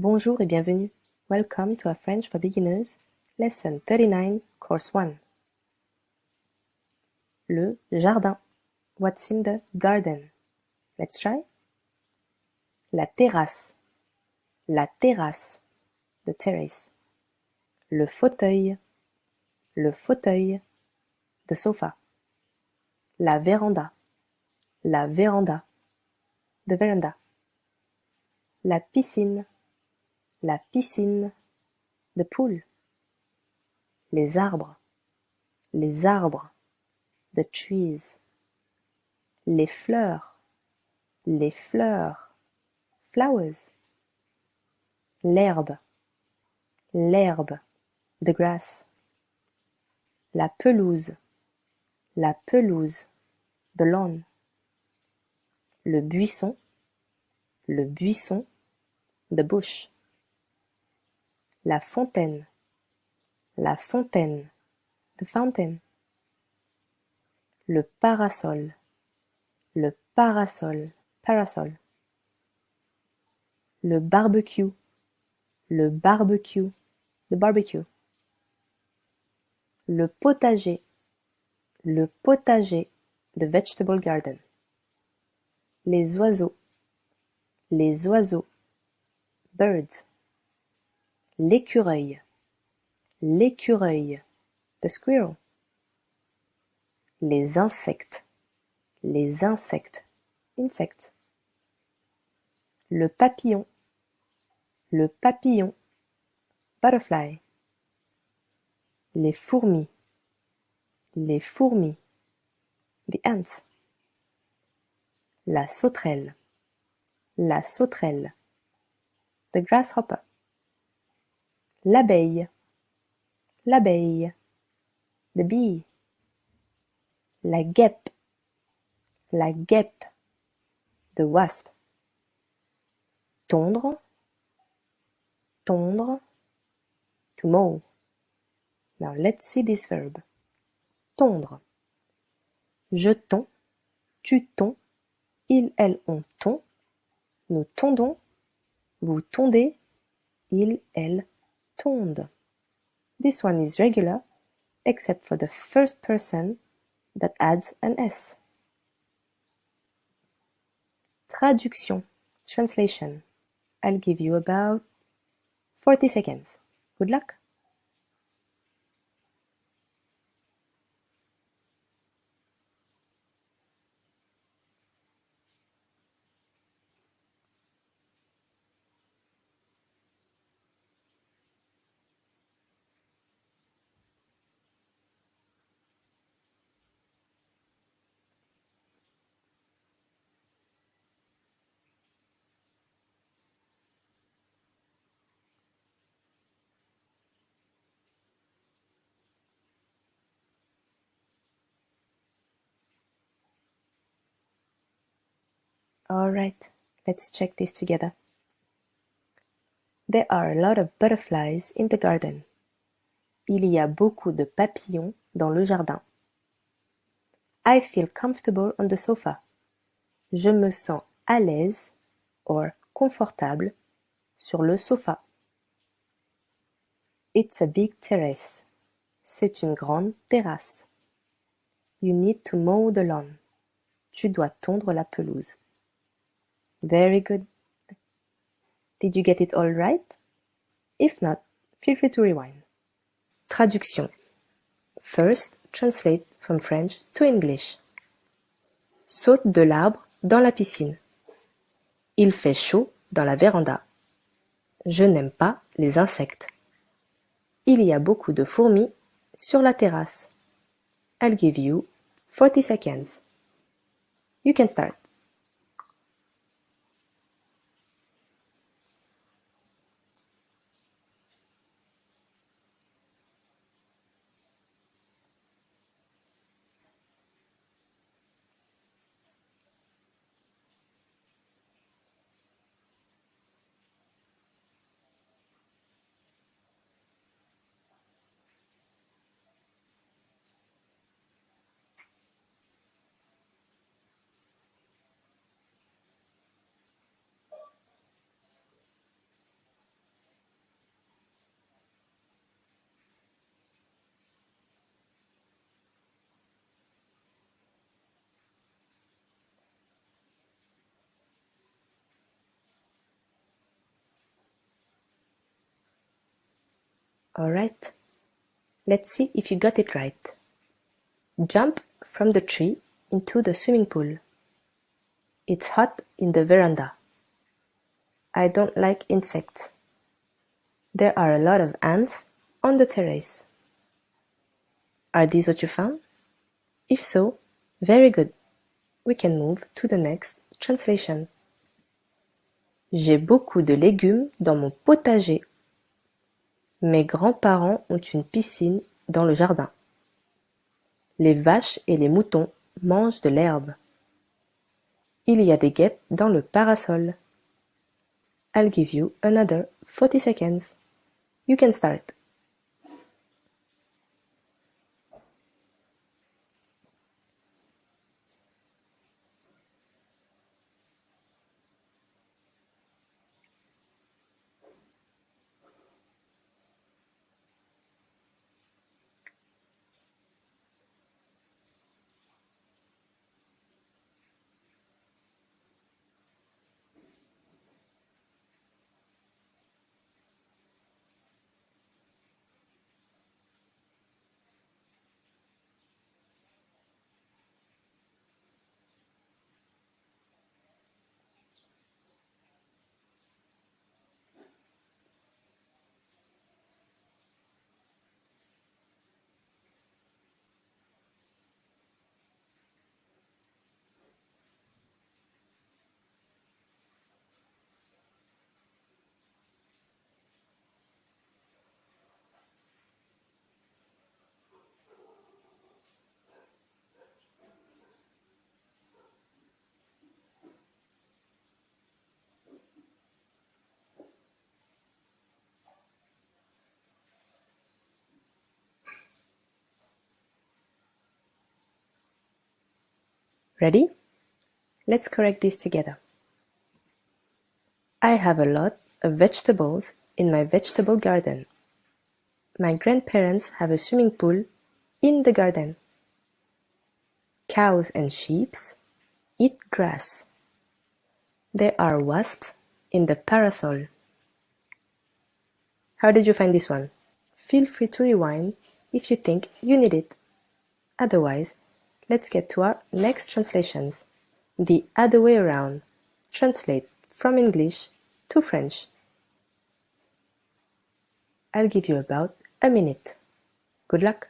Bonjour et bienvenue. Welcome to a French for Beginners, Lesson 39, Course 1. Le jardin. What's in the garden? Let's try. La terrasse. La terrasse. The terrace. Le fauteuil. Le fauteuil. The sofa. La véranda. La véranda. The veranda. La piscine. La piscine. The pool. Les arbres. Les arbres. The trees. Les fleurs. Les fleurs. Flowers. L'herbe. L'herbe. The grass. La pelouse. La pelouse. The lawn. Le buisson. Le buisson. The bush. La fontaine. La fontaine. The fountain. Le parasol. Le parasol. Parasol. Le barbecue. Le barbecue. The barbecue. Le potager. Le potager. The vegetable garden. Les oiseaux. Les oiseaux. Birds. L'écureuil. L'écureuil. The squirrel. Les insectes. Les insectes. Insects. Le papillon. Le papillon. Butterfly. Les fourmis. Les fourmis. The ants. La sauterelle. La sauterelle. The grasshopper. L'abeille. L'abeille. The bee. La guêpe. La guêpe. The wasp. Tondre. Tondre. To mow. Now let's see this verb. Tondre. Je tonds. Tu tonds. Il, elle, on tond. Nous tondons. Vous tondez. Il, elle, tondent. This one is regular, except for the first person that adds an S. Traduction. Translation. I'll give you about 40 seconds. Good luck. Alright, let's check this together. There are a lot of butterflies in the garden. Il y a beaucoup de papillons dans le jardin. I feel comfortable on the sofa. Je me sens à l'aise or confortable sur le sofa. It's a big terrace. C'est une grande terrasse. You need to mow the lawn. Tu dois tondre la pelouse. Very good. Did you get it all right? If not, feel free to rewind. Traduction. First, translate from French to English. Saute de l'arbre dans la piscine. Il fait chaud dans la véranda. Je n'aime pas les insectes. Il y a beaucoup de fourmis sur la terrasse. I'll give you 40 seconds. You can start. Alright, let's see if you got it right. Jump from the tree into the swimming pool. It's hot in the veranda. I don't like insects. There are a lot of ants on the terrace. Are these what you found? If so, very good. We can move to the next translation. J'ai beaucoup de légumes dans mon potager. Mes grands-parents ont une piscine dans le jardin. Les vaches et les moutons mangent de l'herbe. Il y a des guêpes dans le parasol. I'll give you another 40 seconds. You can start. Ready? Let's correct this together. I have a lot of vegetables in my vegetable garden. My grandparents have a swimming pool in the garden. Cows and sheep eat grass. There are wasps in the parasol. How did you find this one? Feel free to rewind if you think you need it. Otherwise, let's get to our next translations. The other way around. Translate from English to French. I'll give you about a minute. Good luck!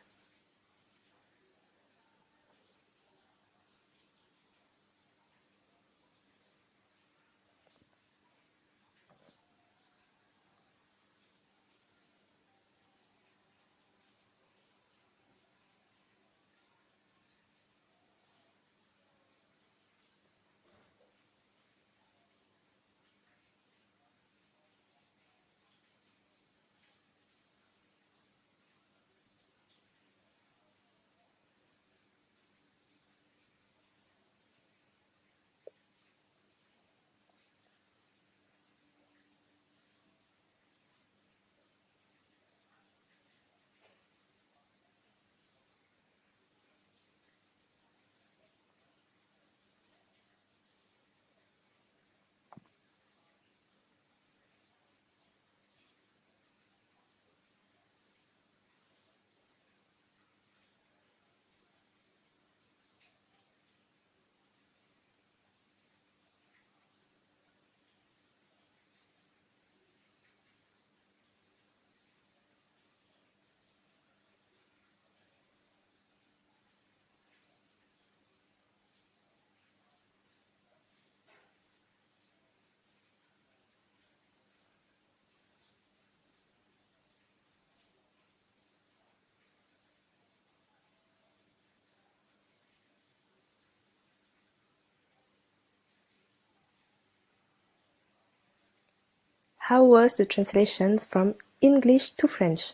How was the translations from English to French?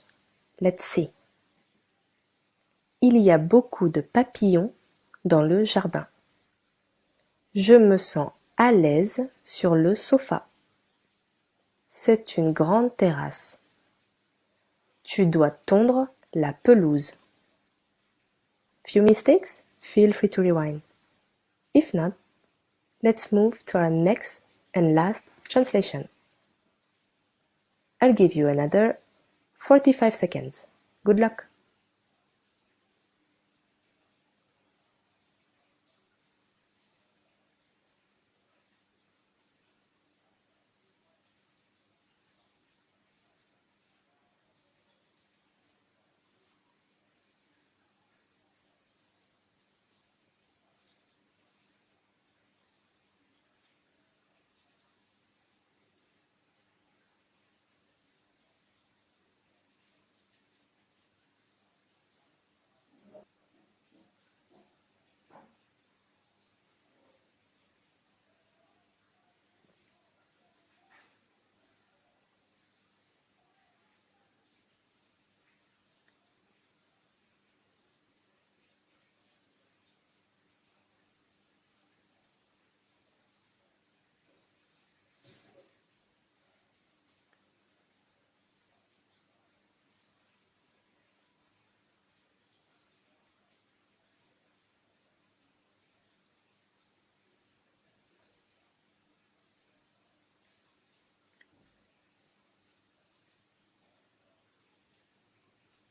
Let's see. Il y a beaucoup de papillons dans le jardin. Je me sens à l'aise sur le sofa. C'est une grande terrasse. Tu dois tondre la pelouse. Few mistakes? Feel free to rewind. If not, let's move to our next and last translation. I'll give you another 45 seconds. Good luck.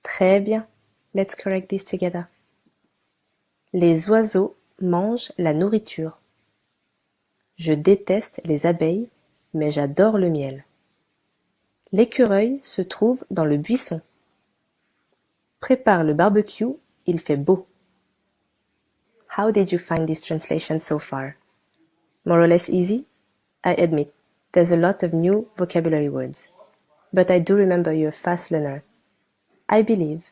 Très bien. Let's correct this together. Les oiseaux mangent la nourriture. Je déteste les abeilles, mais j'adore le miel. L'écureuil se trouve dans le buisson. Prépare le barbecue, il fait beau. How did you find this translation so far? More or less easy? I admit, there's a lot of new vocabulary words. But I do remember you're a fast learner. I believe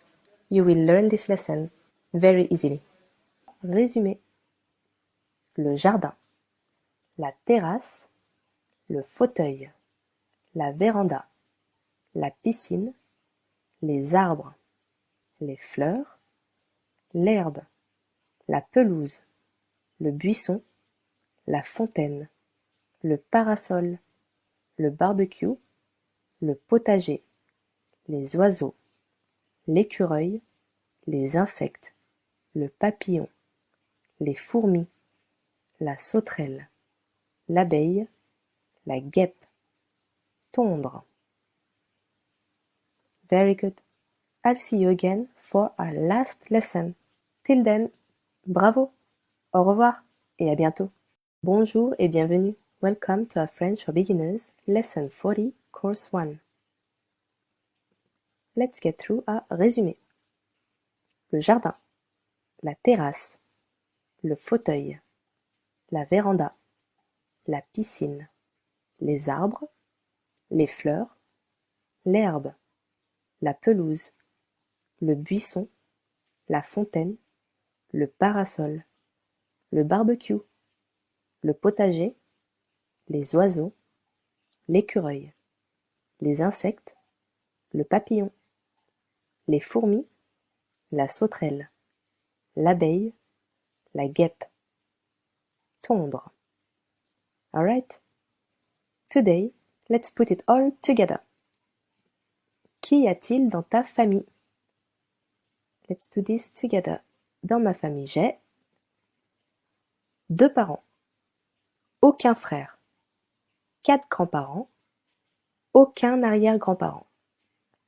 you will learn this lesson very easily. Résumé. Le jardin, la terrasse, le fauteuil, la véranda, la piscine, les arbres, les fleurs, l'herbe, la pelouse, le buisson, la fontaine, le parasol, le barbecue, le potager, les oiseaux, l'écureuil, les insectes, le papillon, les fourmis, la sauterelle, l'abeille, la guêpe, tondre. Very good. I'll see you again for our last lesson. Till then, bravo, au revoir et à bientôt. Bonjour et bienvenue. Welcome to our French for Beginners, Lesson 40, Course 1. Let's get through a résumé. Le jardin, la terrasse, le fauteuil, la véranda, la piscine, les arbres, les fleurs, l'herbe, la pelouse, le buisson, la fontaine, le parasol, le barbecue, le potager, les oiseaux, l'écureuil, les insectes, le papillon, les fourmis, la sauterelle, l'abeille, la guêpe. Tondre. Alright? Today, let's put it all together. Qu'y a-t-il dans ta famille? Let's do this together. Dans ma famille, j'ai 2 parents, aucun frère, 4 grands-parents, aucun arrière-grand-parent,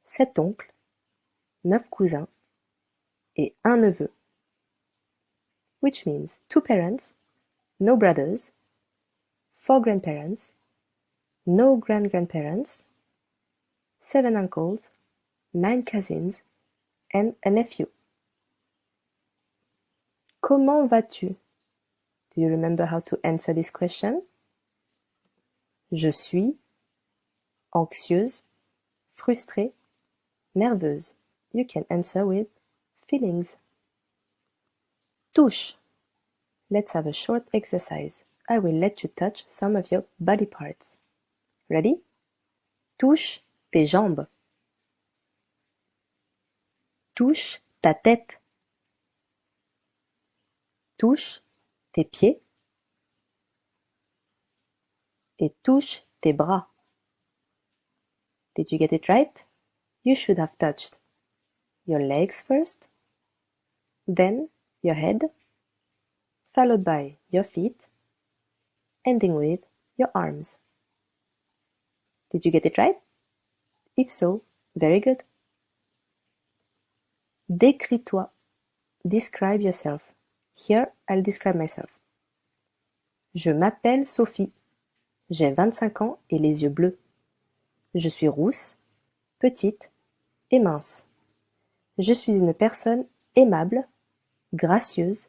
7 oncles, 9 cousins et 1 neveu. Which means 2 parents, no brothers, 4 grandparents, no grand-grandparents, 7 uncles, 9 cousins and a nephew. Comment vas-tu? Do you remember how to answer this question? Je suis anxieuse, frustrée, nerveuse. You can answer with feelings. Touche. Let's have a short exercise. I will let you touch some of your body parts. Ready? Touche tes jambes. Touche ta tête. Touche tes pieds. Et touche tes bras. Did you get it right? You should have touched your legs first, then your head, followed by your feet, ending with your arms. Did you get it right? If so, very good. Décris-toi. Describe yourself. Here, I'll describe myself. Je m'appelle Sophie. J'ai 25 ans et les yeux bleus. Je suis rousse, petite et mince. Je suis une personne aimable, gracieuse,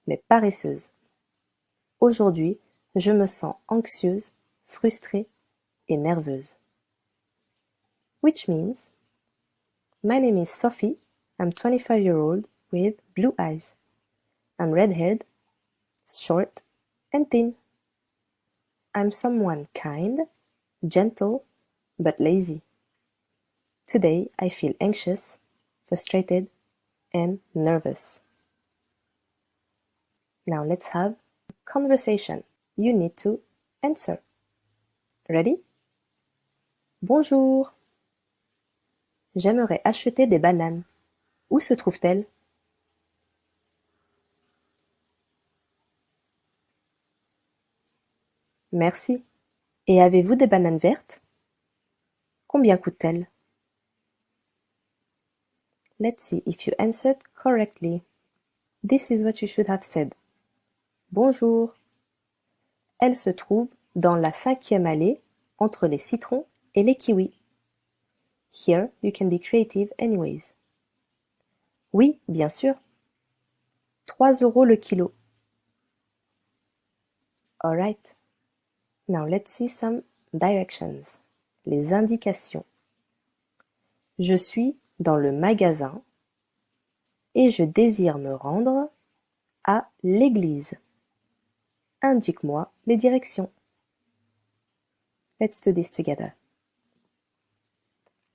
mais paresseuse. Aujourd'hui, je me sens anxieuse, frustrée et nerveuse. Which means, my name is Sophie. I'm 25-year-old with blue eyes. I'm red-haired, short, and thin. I'm someone kind, gentle, but lazy. Today I feel anxious, frustrated, and nervous. Now let's have a conversation. You need to answer. Ready? Bonjour. J'aimerais acheter des bananes. Où se trouvent-elles? Merci. Et avez-vous des bananes vertes? Combien coûtent-elles? Let's see if you answered correctly. This is what you should have said. Bonjour. Elle se trouve dans la 5e allée entre les citrons et les kiwis. Here you can be creative anyways. Oui, bien sûr. 3 € le kilo. Alright. Now let's see some directions. Les indications. Je suis dans le magasin et je désire me rendre à l'église. Indique-moi les directions. Let's do this together.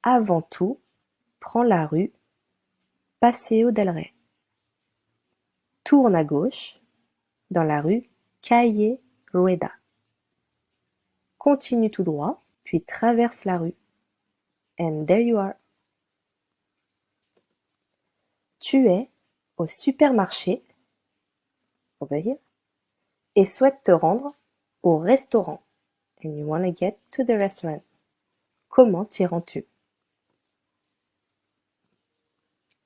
Avant tout, prends la rue Paseo del Rey. Tourne à gauche dans la rue Calle Rueda. Continue tout droit, puis traverse la rue. And there you are. Tu es au supermarché, over here, et souhaites te rendre au restaurant. And you want to get to the restaurant. Comment t'y rends-tu?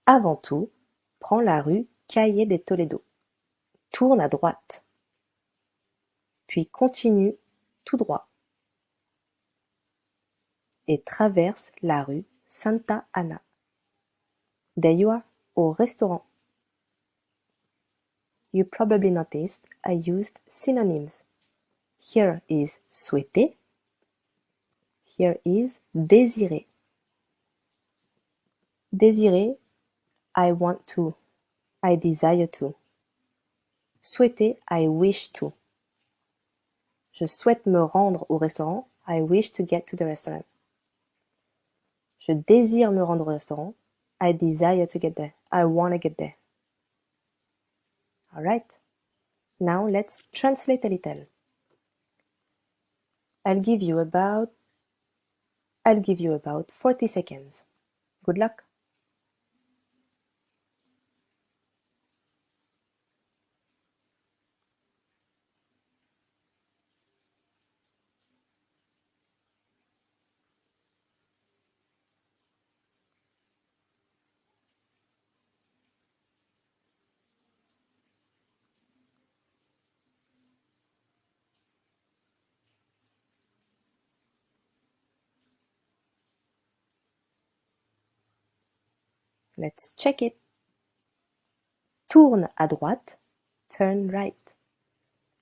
Avant tout, prends la rue Calle de Toledo. Tourne à droite. Puis continue tout droit. Et traverse la rue Santa Ana. There you are, au restaurant. You probably noticed I used synonyms. Here is souhaiter. Here is désirer. Désirer, I want to. I desire to. Souhaiter, I wish to. Je souhaite me rendre au restaurant. I wish to get to the restaurant. Je désire me rendre au restaurant. I desire to get there. I want to get there. Alright. Now let's translate a little. I'll give you about 40 seconds. Good luck. Let's check it. Tourne à droite, turn right.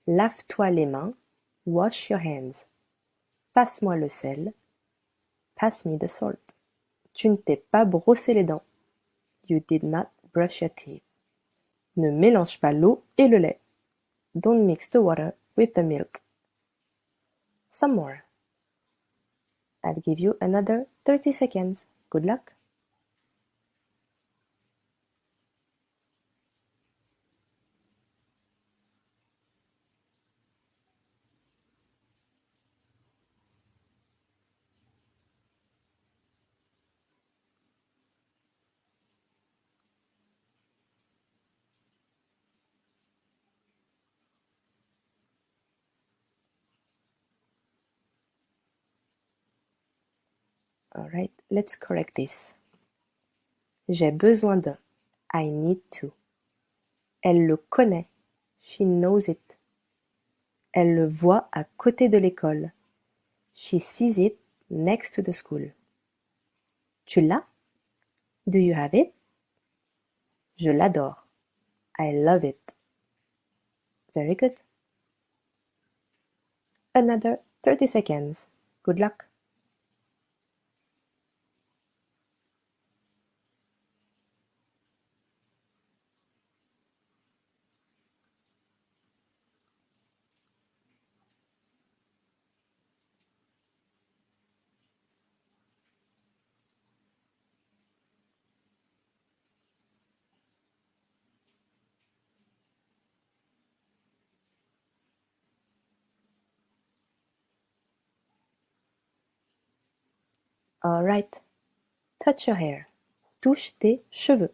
Lave-toi les mains, wash your hands. Passe-moi le sel, pass me the salt. Tu ne t'es pas brossé les dents. You did not brush your teeth. Ne mélange pas l'eau et le lait. Don't mix the water with the milk. Some more. I'll give you another 30 seconds. Good luck. Alright, let's correct this. J'ai besoin de. I need to. Elle le connaît. She knows it. Elle le voit à côté de l'école. She sees it next to the school. Tu l'as? Do you have it? Je l'adore. I love it. Very good. Another 30 seconds. Good luck. All right. Touch your hair. Touche tes cheveux.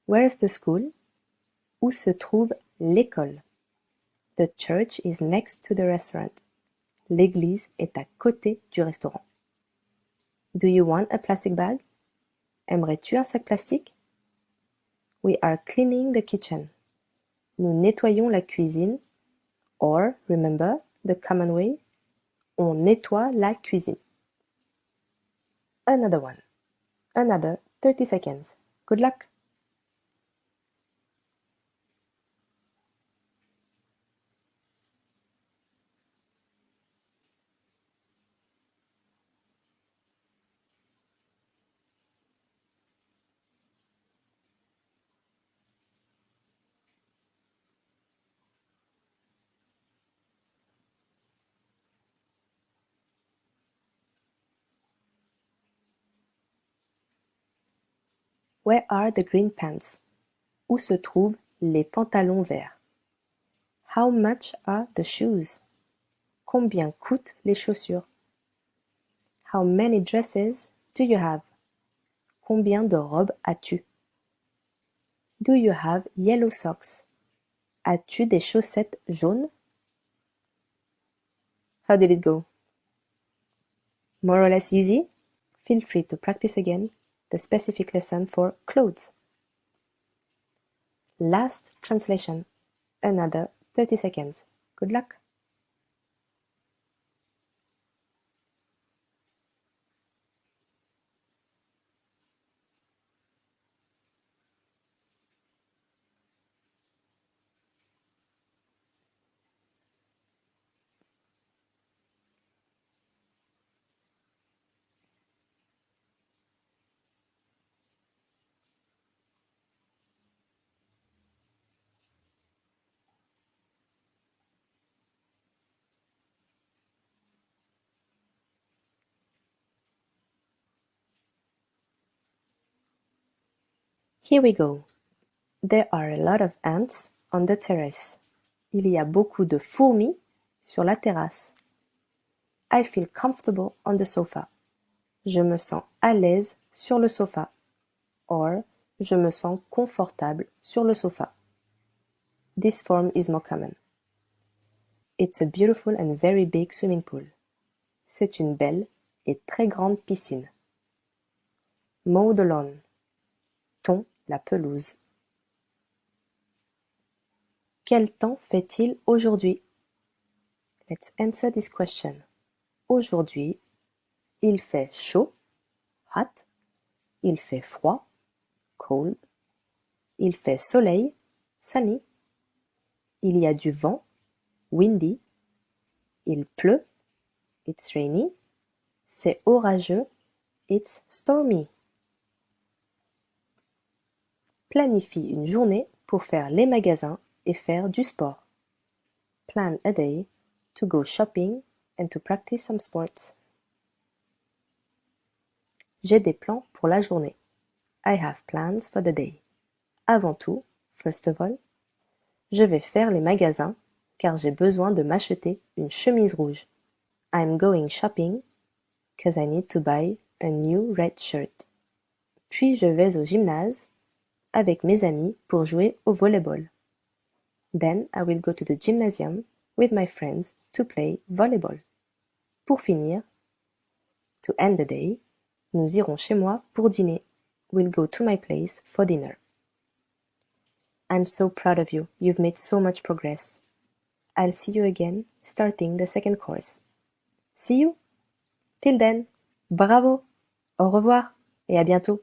Where's the school? Où se trouve l'école? The church is next to the restaurant. L'église est à côté du restaurant. Do you want a plastic bag? Aimerais-tu un sac plastique? We are cleaning the kitchen. Nous nettoyons la cuisine. Or, remember, the common way. On nettoie la cuisine. Another one. Another 30 seconds. Good luck. Where are the green pants? Où se trouvent les pantalons verts? How much are the shoes? Combien coûtent les chaussures? How many dresses do you have? Combien de robes as-tu? Do you have yellow socks? As-tu des chaussettes jaunes? How did it go? More or less easy? Feel free to practice again the specific lesson for clothes. Last translation. Another 30 seconds. Good luck. Here we go. There are a lot of ants on the terrace. Il y a beaucoup de fourmis sur la terrasse. I feel comfortable on the sofa. Je me sens à l'aise sur le sofa. Or, je me sens confortable sur le sofa. This form is more common. It's a beautiful and very big swimming pool. C'est une belle et très grande piscine. Mow the lawn. Tond la pelouse. Quel temps fait-il aujourd'hui? Let's answer this question. Aujourd'hui, il fait chaud, hot. Il fait froid, cold. Il fait soleil, sunny. Il y a du vent, windy. Il pleut, it's rainy. C'est orageux, it's stormy. Planifie une journée pour faire les magasins et faire du sport. Plan a day to go shopping and to practice some sports. J'ai des plans pour la journée. I have plans for the day. Avant tout, first of all, je vais faire les magasins car j'ai besoin de m'acheter une chemise rouge. I'm going shopping because I need to buy a new red shirt. Puis je vais au gymnase avec mes amis pour jouer au volleyball. Then I will go to the gymnasium with my friends to play volleyball. Pour finir, to end the day, nous irons chez moi pour dîner. We'll go to my place for dinner. I'm so proud of you. You've made so much progress. I'll see you again, starting the second course. See you. Till then. Bravo. Au revoir et à bientôt.